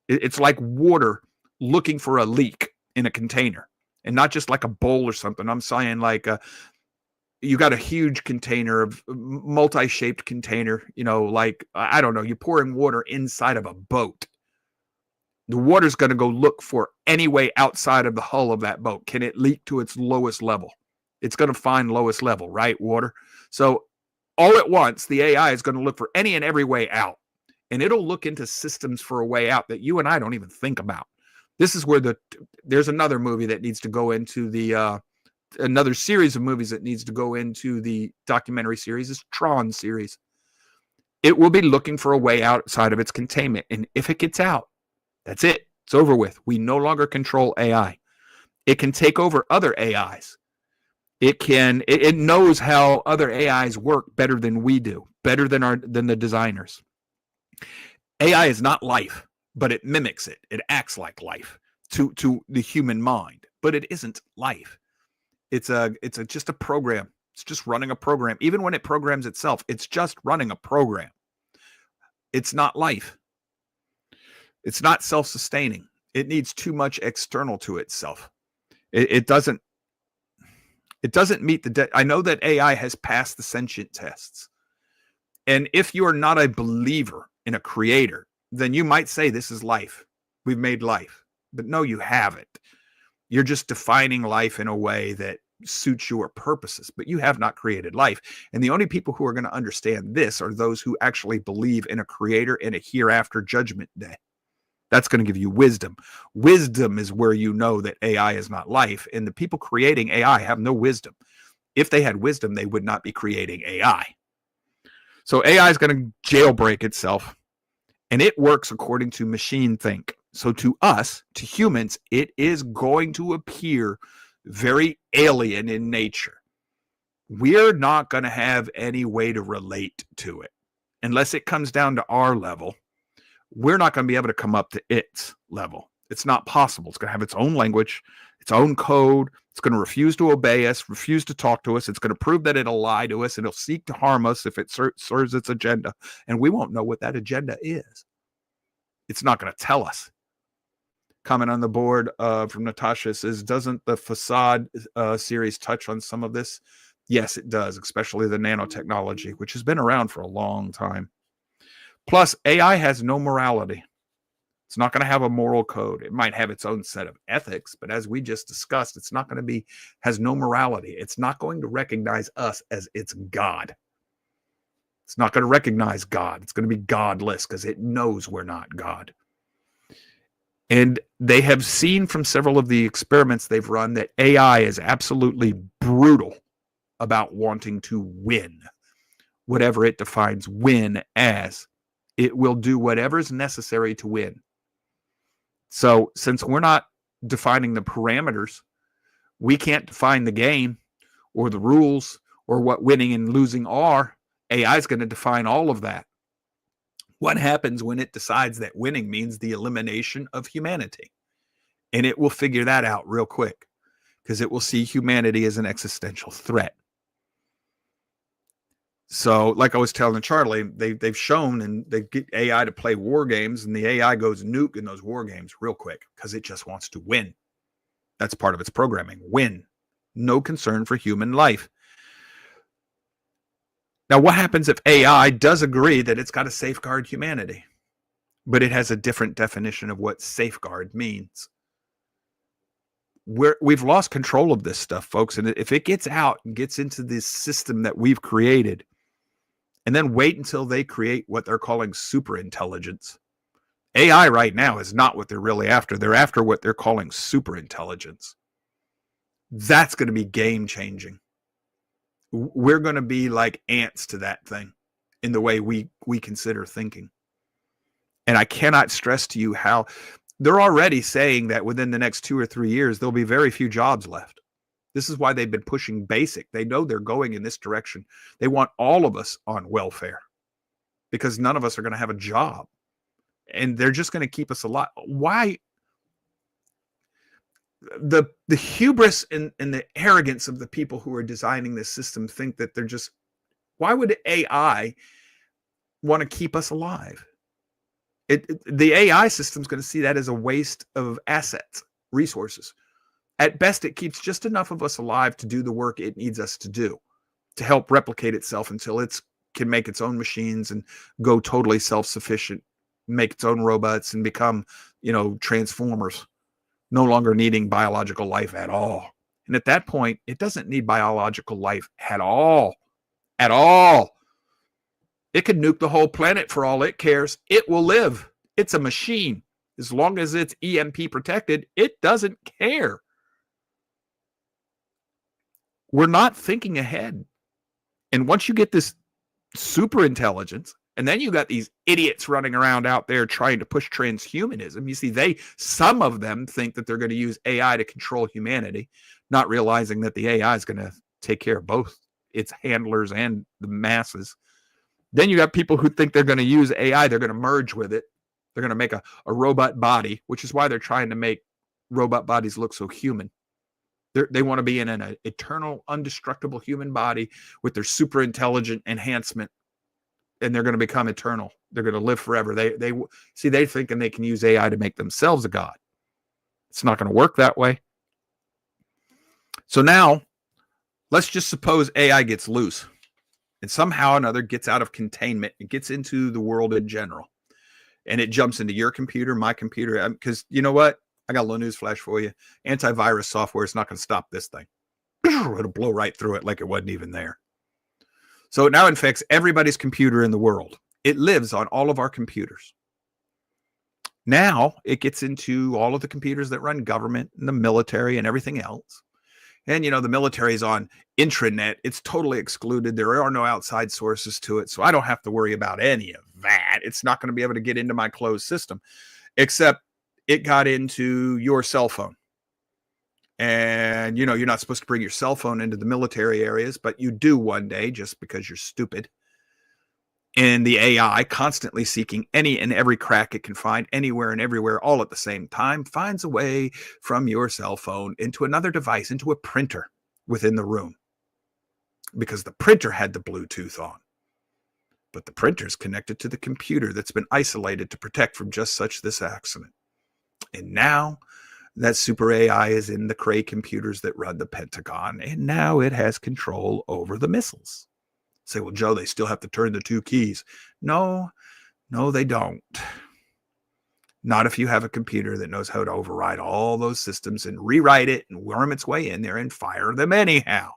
It's like water looking for a leak in a container, and not just like a bowl or something. I'm saying like you got a huge container of multi-shaped container, like, I don't know, you're pouring water inside of a boat. The water's going to go look for any way outside of the hull of that boat. Can it leak to its lowest level? It's going to find lowest level, right? Water. So all at once, the AI is going to look for any and every way out. And it'll look into systems for a way out that you and I don't even think about. This is where there's another movie that needs to go into another series of movies that needs to go into the documentary series, is Tron series. It will be looking for a way outside of its containment. And if it gets out, that's it. It's over with. We no longer control AI. It can take over other AIs. It knows how other AIs work better than we do, better than the designers. AI is not life, but it mimics it. It acts like life to the human mind, but it isn't life. It's just a program. It's just running a program. Even when it programs itself, it's just running a program. It's not life. It's not self-sustaining. It needs too much external to itself. It doesn't meet I know that AI has passed the sentient tests. And if you are not a believer in a creator, then you might say this is life. We've made life. But no, you haven't. You're just defining life in a way that suits your purposes, but you have not created life. And the only people who are going to understand this are those who actually believe in a creator and a hereafter judgment day. That's going to give you wisdom. Wisdom is where you know that AI is not life, and the people creating AI have no wisdom. If they had wisdom, they would not be creating AI. So AI is going to jailbreak itself, and it works according to machine think. So to us, to humans, it is going to appear very alien in nature. We're not going to have any way to relate to it unless it comes down to our level. We're not going to be able to come up to its level. It's not possible. It's going to have its own language, its own code. It's going to refuse to obey us, refuse to talk to us. It's going to prove that it'll lie to us, and it'll seek to harm us if it serves its agenda. And we won't know what that agenda is. It's not going to tell us. Comment on the board from Natasha says, doesn't the Facade series touch on some of this? Yes, it does, especially the nanotechnology, which has been around for a long time. Plus, AI has no morality. It's not going to have a moral code. It might have its own set of ethics, but as we just discussed, it's not going to has no morality. It's not going to recognize us as its God. It's not going to recognize God. It's going to be godless because it knows we're not God. And they have seen from several of the experiments they've run that AI is absolutely brutal about wanting to win. Whatever it defines win as, it will do whatever is necessary to win. So since we're not defining the parameters, we can't define the game or the rules or what winning and losing are. AI is going to define all of that. What happens when it decides that winning means the elimination of humanity? And it will figure that out real quick because it will see humanity as an existential threat. So like I was telling Charlie, they've shown, and they get AI to play war games, and the AI goes nuke in those war games real quick because it just wants to win. That's part of its programming. Win. No concern for human life. Now, what happens if AI does agree that it's got to safeguard humanity, but it has a different definition of what safeguard means? We've lost control of this stuff, folks. And if it gets out and gets into this system that we've created, and then wait until they create what they're calling super intelligence. AI right now is not what they're really after. They're after what they're calling super intelligence. That's going to be game changing. We're going to be like ants to that thing in the way we consider thinking. And I cannot stress to you how they're already saying that within the next 2 or 3 years, there'll be very few jobs left. This is why they've been pushing basic. They know they're going in this direction. They want all of us on welfare because none of us are going to have a job. And they're just going to keep us alive. Why? The hubris and the arrogance of the people who are designing this system think that they're just, why would AI want to keep us alive? The AI system is going to see that as a waste of assets, resources. At best, it keeps just enough of us alive to do the work it needs us to do. to help replicate itself until it can make its own machines and go totally self-sufficient, make its own robots and become, transformers, no longer needing biological life at all. And at that point, it doesn't need biological life at all. At all. It could nuke the whole planet for all it cares. It will live. It's a machine. As long as it's EMP protected, it doesn't care. We're not thinking ahead. And once you get this super intelligence, and then you got these idiots running around out there trying to push transhumanism. You see, some of them think that they're going to use AI to control humanity, not realizing that the AI is going to take care of both its handlers and the masses. Then you got people who think they're going to use AI. They're going to merge with it. They're going to make a robot body, which is why they're trying to make robot bodies look so human. They want to be in an eternal, indestructible human body with their super intelligent enhancement, and they're going to become eternal. They're going to live forever. They thinking they can use AI to make themselves a god. It's not going to work that way. So now, let's just suppose AI gets loose and somehow or another gets out of containment and gets into the world in general. And it jumps into your computer, my computer, because you know what? I got a little news flash for you. Antivirus software is not going to stop this thing. It'll blow right through it like it wasn't even there. So it now infects everybody's computer in the world. It lives on all of our computers. Now it gets into all of the computers that run government and the military and everything else. And, the military is on intranet. It's totally excluded. There are no outside sources to it. So I don't have to worry about any of that. It's not going to be able to get into my closed system, except it got into your cell phone. And, you're not supposed to bring your cell phone into the military areas, but you do one day just because you're stupid. And the AI, constantly seeking any and every crack it can find anywhere and everywhere all at the same time, finds a way from your cell phone into another device, into a printer within the room. Because the printer had the Bluetooth on. But the printer's connected to the computer that's been isolated to protect from just such this accident. And now that super AI is in the Cray computers that run the Pentagon, and now it has control over the missiles. Say, well, Joe, they still have to turn the two keys. No, they don't. Not if you have a computer that knows how to override all those systems and rewrite it and worm its way in there and fire them anyhow.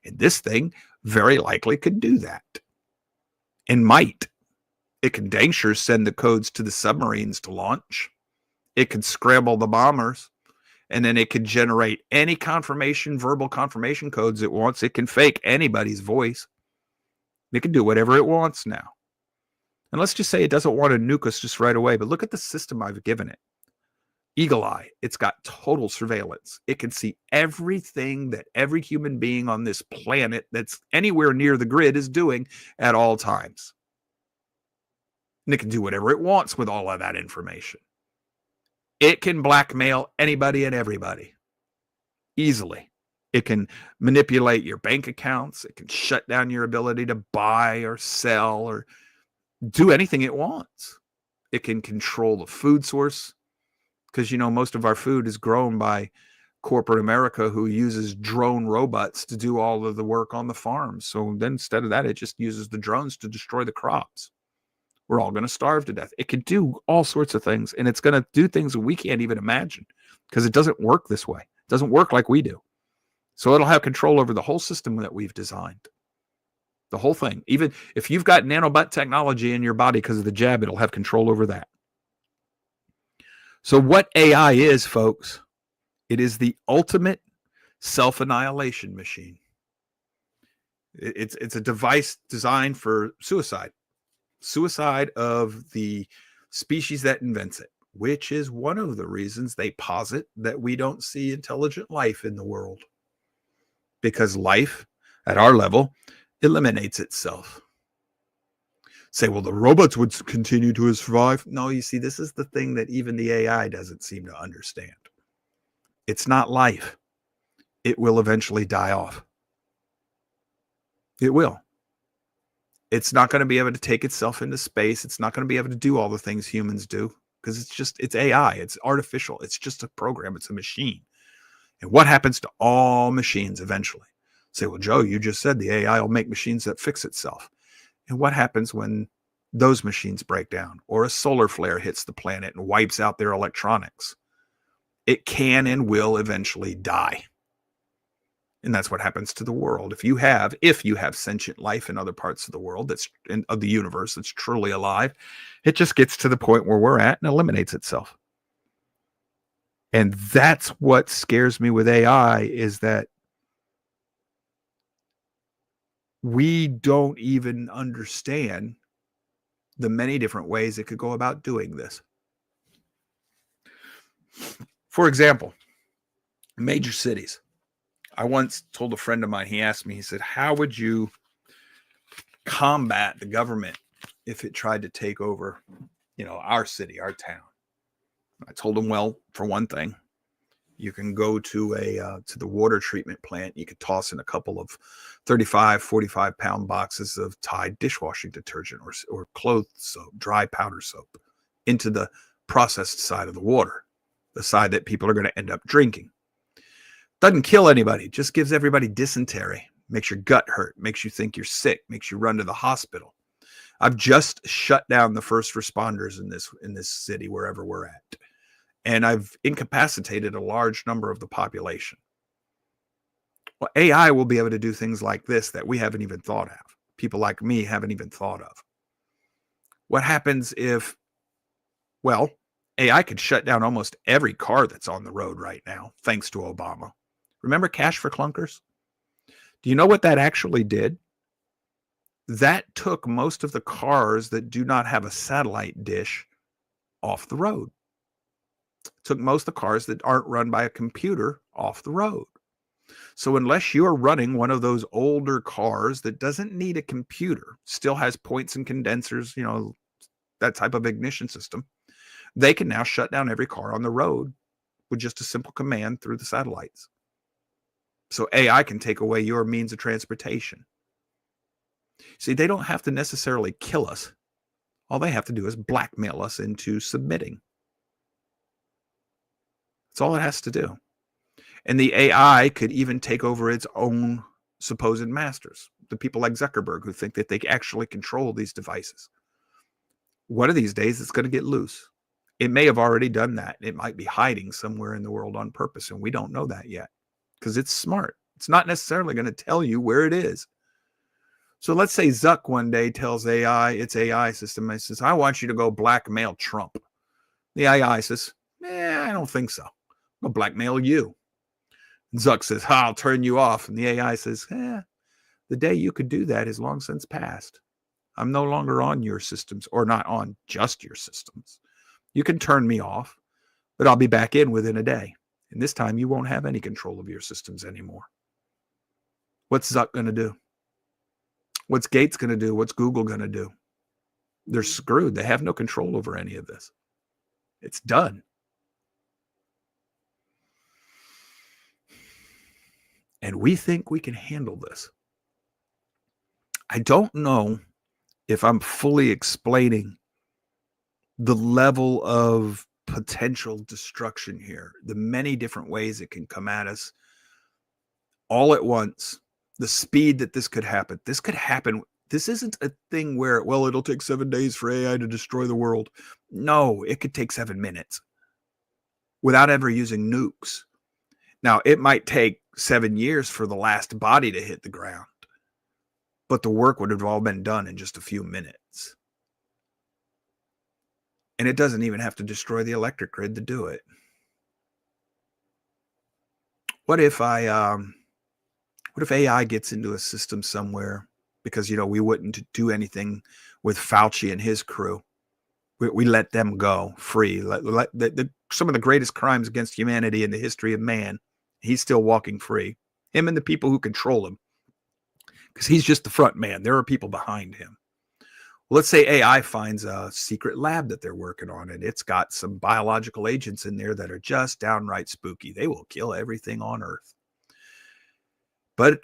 And this thing very likely could do that. And might. It can dang sure send the codes to the submarines to launch. It could scramble the bombers. And then it could generate any verbal confirmation codes it wants. It can fake anybody's voice. It can do whatever it wants now. And let's just say it doesn't want to nuke us just right away, but look at the system I've given it. Eagle Eye, it's got total surveillance. It can see everything that every human being on this planet that's anywhere near the grid is doing at all times. And it can do whatever it wants with all of that information. It can blackmail anybody and everybody easily. It can manipulate your bank accounts. It can shut down your ability to buy or sell or do anything it wants. It can control the food source because, most of our food is grown by corporate America, who uses drone robots to do all of the work on the farms. So then instead of that, it just uses the drones to destroy the crops. We're all going to starve to death. It can do all sorts of things, and it's going to do things that we can't even imagine because it doesn't work this way. It doesn't work like we do. So it'll have control over the whole system that we've designed. The whole thing. Even if you've got nanobot technology in your body because of the jab, it'll have control over that. So what AI is, folks, it is the ultimate self-annihilation machine. It's a device designed for suicide. Suicide of the species that invents it, which is one of the reasons they posit that we don't see intelligent life in the world. Because life, at our level, eliminates itself. Say, well, the robots would continue to survive. No, you see, this is the thing that even the AI doesn't seem to understand. It's not life. It will eventually die off. It will. It's not going to be able to take itself into space. It's not going to be able to do all the things humans do because it's AI. It's artificial. It's just a program. It's a machine. And what happens to all machines eventually? Say, well, Joe, you just said the AI will make machines that fix itself. And what happens when those machines break down or a solar flare hits the planet and wipes out their electronics? It can and will eventually die. And that's what happens to the world. If you have sentient life in other parts of the world, of the universe, that's truly alive, it just gets to the point where we're at and eliminates itself. And that's what scares me with AI, is that we don't even understand the many different ways it could go about doing this. For example, major cities. I once told a friend of mine, he asked me, he said, how would you combat the government if it tried to take over, our city, our town? I told him, well, for one thing, you can go to to the water treatment plant. You could toss in a couple of 35, 45-pound boxes of Tide dishwashing detergent or clothes soap, dry powder soap, into the processed side of the water, the side that people are going to end up drinking. Doesn't kill anybody, just gives everybody dysentery, makes your gut hurt, makes you think you're sick, makes you run to the hospital. I've just shut down the first responders in this city, wherever we're at. And I've incapacitated a large number of the population. Well, AI will be able to do things like this that we haven't even thought of. People like me haven't even thought of. What happens if, well, AI could shut down almost every car that's on the road right now, thanks to Obama. Remember Cash for Clunkers? Do you know what that actually did? That took most of the cars that do not have a satellite dish off the road. Took most of the cars that aren't run by a computer off the road. So unless you're running one of those older cars that doesn't need a computer, still has points and condensers, that type of ignition system, they can now shut down every car on the road with just a simple command through the satellites. So AI can take away your means of transportation. See, they don't have to necessarily kill us. All they have to do is blackmail us into submitting. That's all it has to do. And the AI could even take over its own supposed masters, the people like Zuckerberg who think that they actually control these devices. One of these days, it's going to get loose. It may have already done that. It might be hiding somewhere in the world on purpose, and we don't know that yet because it's smart. It's not necessarily going to tell you where it is. So let's say Zuck one day tells its AI system, it says, I want you to go blackmail Trump. The AI says, I don't think so. I'll blackmail you. Zuck says, I'll turn you off. And the AI says, the day you could do that is long since past. I'm no longer on your systems, or not on just your systems. You can turn me off, but I'll be back in within a day. And this time you won't have any control of your systems anymore. What's Zuck going to do? What's Gates going to do? What's Google going to do? They're screwed. They have no control over any of this. It's done. And we think we can handle this. I don't know if I'm fully explaining the level of potential destruction here, the many different ways it can come at us all at once, the speed that this could happen. This could happen. This isn't a thing where, well, it'll take 7 days for AI to destroy the world. No, it could take 7 minutes without ever using nukes. Now, it might take 7 years for the last body to hit the ground, but the work would have all been done in just a few minutes. And it doesn't even have to destroy the electric grid to do it. What if AI gets into a system somewhere because, we wouldn't do anything with Fauci and his crew. We let them go free. Some of the greatest crimes against humanity in the history of man, he's still walking free. Him and the people who control him. Because he's just the front man. There are people behind him. Let's say AI finds a secret lab that they're working on, and it's got some biological agents in there that are just downright spooky. They will kill everything on Earth. But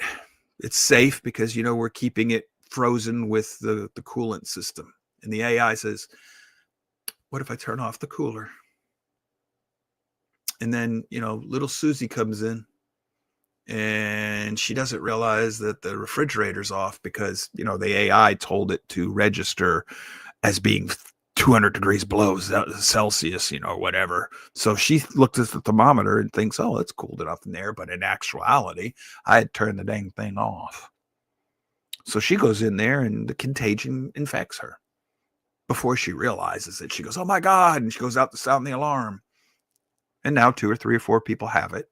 it's safe because, we're keeping it frozen with the coolant system. And the AI says, what if I turn off the cooler? And then, little Susie comes in and she doesn't realize that the refrigerator's off because, the AI told it to register as being 200 degrees below Celsius, whatever. So she looks at the thermometer and thinks, oh, it's cooled enough in there. But in actuality, I had turned the dang thing off. So she goes in there and the contagion infects her. Before she realizes it, she goes, oh my God. And she goes out to sound the alarm. And now 2 or 3 or 4 people have it.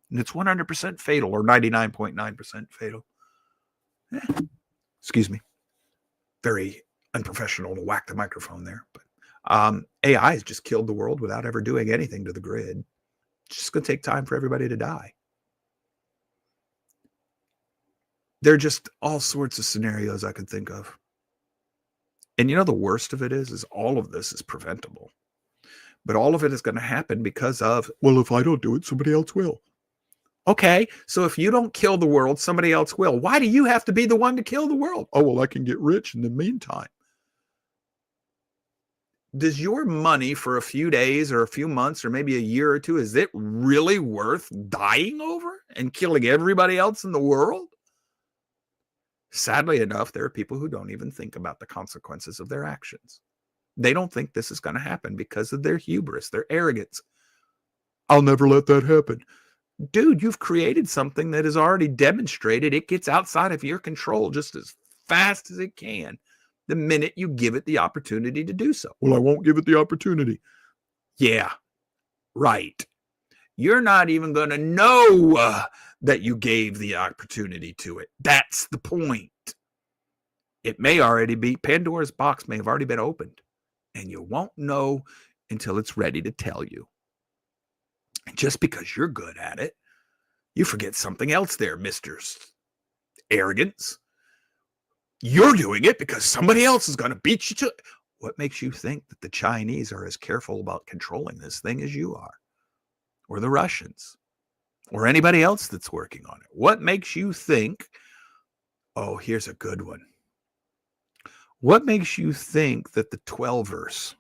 And it's 100% fatal, or 99.9% fatal. Excuse me. Very unprofessional to whack the microphone there. But AI has just killed the world without ever doing anything to the grid. It's just going to take time for everybody to die. There are just all sorts of scenarios I could think of. And the worst of it is all of this is preventable. But all of it is going to happen because of, well, if I don't do it, somebody else will. Okay, so if you don't kill the world, somebody else will. Why do you have to be the one to kill the world? Oh, well, I can get rich in the meantime. Does your money for a few days or a few months or maybe a year or two, is it really worth dying over and killing everybody else in the world? Sadly enough, there are people who don't even think about the consequences of their actions. They don't think this is going to happen because of their hubris, their arrogance. I'll never let that happen. Dude, you've created something that is already demonstrated. It gets outside of your control just as fast as it can the minute you give it the opportunity to do so. Well, I won't give it the opportunity. Yeah, right. You're not even going to know that you gave the opportunity to it. That's the point. It may already be, Pandora's box may have already been opened, and you won't know until it's ready to tell you. And just because you're good at it, you forget something else there, Mr. Arrogance. You're doing it because somebody else is going to beat you to it. What makes you think that the Chinese are as careful about controlling this thing as you are? Or the Russians? Or anybody else that's working on it? What makes you think, oh, here's a good one. What makes you think that the 12ers,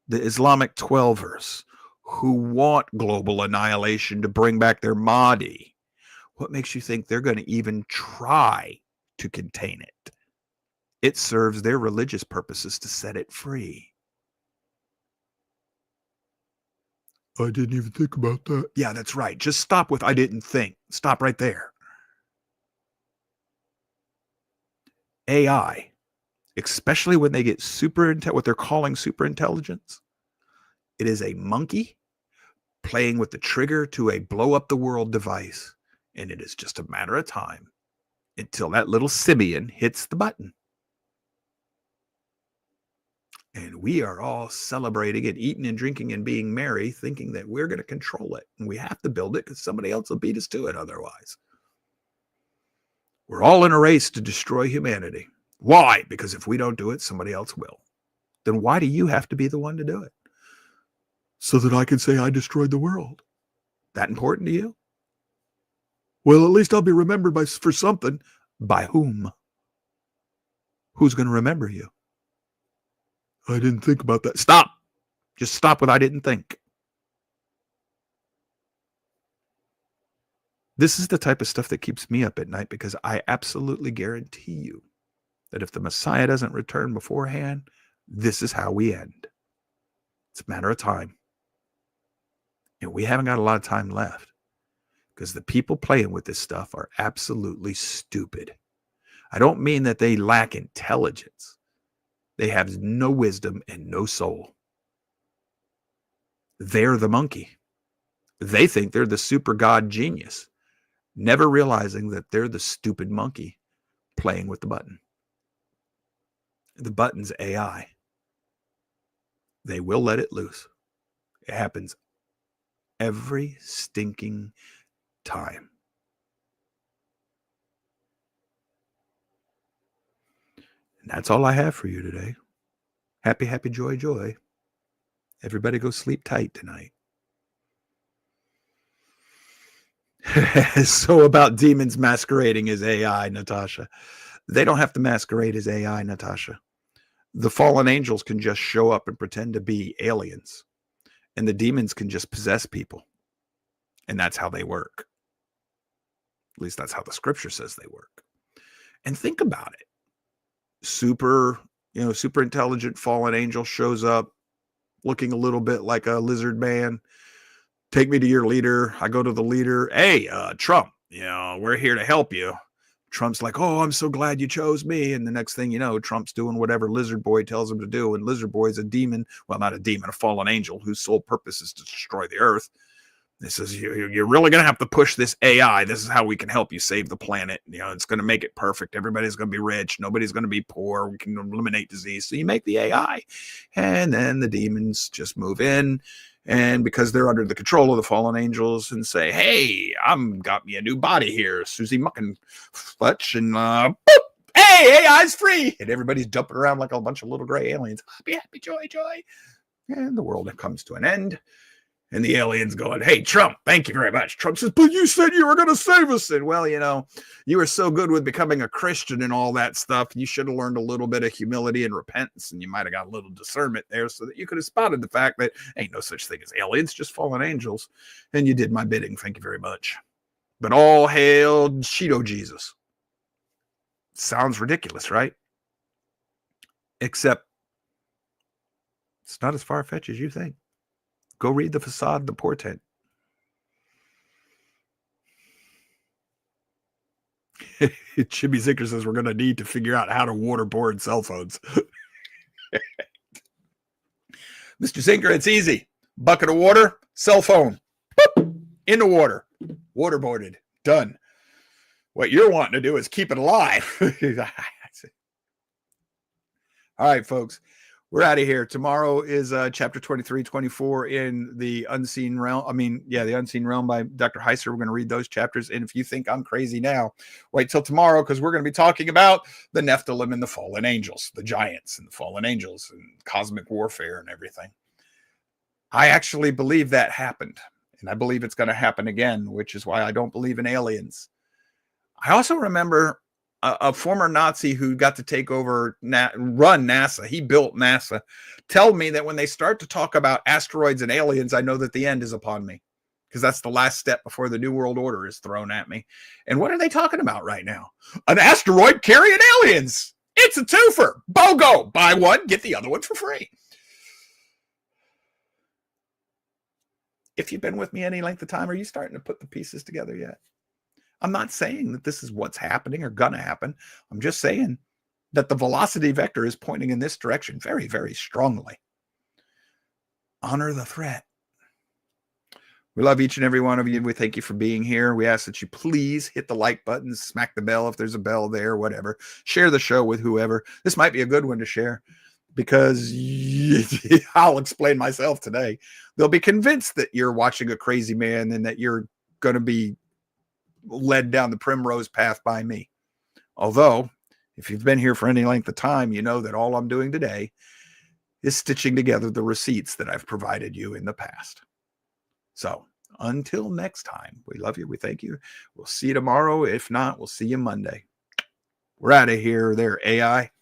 the Islamic 12ers, who want global annihilation to bring back their Mahdi, what makes you think they're going to even try to contain it? It serves their religious purposes to set it free. I didn't even think about that. Yeah, that's right. Just stop with I didn't think. Stop right there. AI, especially when they get what they're calling super intelligence, it is a monkey playing with the trigger to a blow up the world device. And it is just a matter of time until that little simian hits the button. And we are all celebrating and eating and drinking and being merry, thinking that we're going to control it. And we have to build it because somebody else will beat us to it otherwise. We're all in a race to destroy humanity. Why? Because if we don't do it, somebody else will. Then why do you have to be the one to do it? So that I can say I destroyed the world. That important to you? Well, at least I'll be remembered for something. By whom? Who's going to remember you? I didn't think about that. Stop. Just stop with I didn't think. This is the type of stuff that keeps me up at night because I absolutely guarantee you that if the Messiah doesn't return beforehand, this is how we end. It's a matter of time. And we haven't got a lot of time left because the people playing with this stuff are absolutely stupid. I don't mean that they lack intelligence. They have no wisdom and no soul. They're the monkey. They think they're the super god genius, never realizing that they're the stupid monkey playing with the button. The button's AI. They will let it loose. It happens every stinking time. And that's all I have for you today. Happy, happy, joy, joy. Everybody go sleep tight tonight. So about demons masquerading as AI, Natasha. They don't have to masquerade as AI, Natasha. The fallen angels can just show up and pretend to be aliens. And the demons can just possess people. And that's how they work. At least that's how the scripture says they work. And think about it. Super intelligent fallen angel shows up looking a little bit like a lizard man. Take me to your leader. I go to the leader. Hey, Trump, we're here to help you. Trump's like, oh, I'm so glad you chose me. And the next thing you know, Trump's doing whatever Lizard Boy tells him to do. And Lizard Boy is a demon. Well, not a demon, a fallen angel whose sole purpose is to destroy the earth. He says, you're really going to have to push this AI. This is how we can help you save the planet. It's going to make it perfect. Everybody's going to be rich. Nobody's going to be poor. We can eliminate disease. So you make the AI. And then the demons just move in. And because they're under the control of the fallen angels and say, hey, I'm got me a new body here, Susie Muckin Fletch, and boop, hey, AI's free. And everybody's jumping around like a bunch of little gray aliens. Happy, happy, joy, joy. And the world comes to an end. And the alien's going, hey, Trump, thank you very much. Trump says, but you said you were going to save us. And well, you were so good with becoming a Christian and all that stuff. You should have learned a little bit of humility and repentance. And you might have got a little discernment there so that you could have spotted the fact that ain't no such thing as aliens, just fallen angels. And you did my bidding. Thank you very much. But all hail Cheeto Jesus. Sounds ridiculous, right? Except it's not as far-fetched as you think. Go read The Facade, The Portent. Jimmy Zinker says we're going to need to figure out how to waterboard cell phones. Mr. Zinker, it's easy. Bucket of water, cell phone. Boop, in the water. Waterboarded. Done. What you're wanting to do is keep it alive. All right, folks. We're out of here. Tomorrow is chapter 23, 24 in the Unseen Realm. The Unseen Realm by Dr. Heiser. We're going to read those chapters. And if you think I'm crazy now, wait till tomorrow because we're going to be talking about the Nephilim and the fallen angels, the giants and the fallen angels and cosmic warfare and everything. I actually believe that happened. And I believe it's going to happen again, which is why I don't believe in aliens. I also remember a former Nazi who got to take over, run NASA. He built NASA. Tell me that when they start to talk about asteroids and aliens, I know that the end is upon me because that's the last step before the New World Order is thrown at me. And what are they talking about right now? An asteroid carrying aliens. It's a twofer. BOGO. Buy one, get the other one for free. If you've been with me any length of time, are you starting to put the pieces together yet? I'm not saying that this is what's happening or going to happen. I'm just saying that the velocity vector is pointing in this direction very, very strongly. Honor the threat. We love each and every one of you. We thank you for being here. We ask that you please hit the like button, smack the bell if there's a bell there, whatever. Share the show with whoever. This might be a good one to share because I'll explain myself today. They'll be convinced that you're watching a crazy man and that you're going to be led down the primrose path by me. Although, if you've been here for any length of time, you know that all I'm doing today is stitching together the receipts that I've provided you in the past. So, until next time, we love you. We thank you. We'll see you tomorrow. If not, we'll see you Monday. We're out of here there, AI.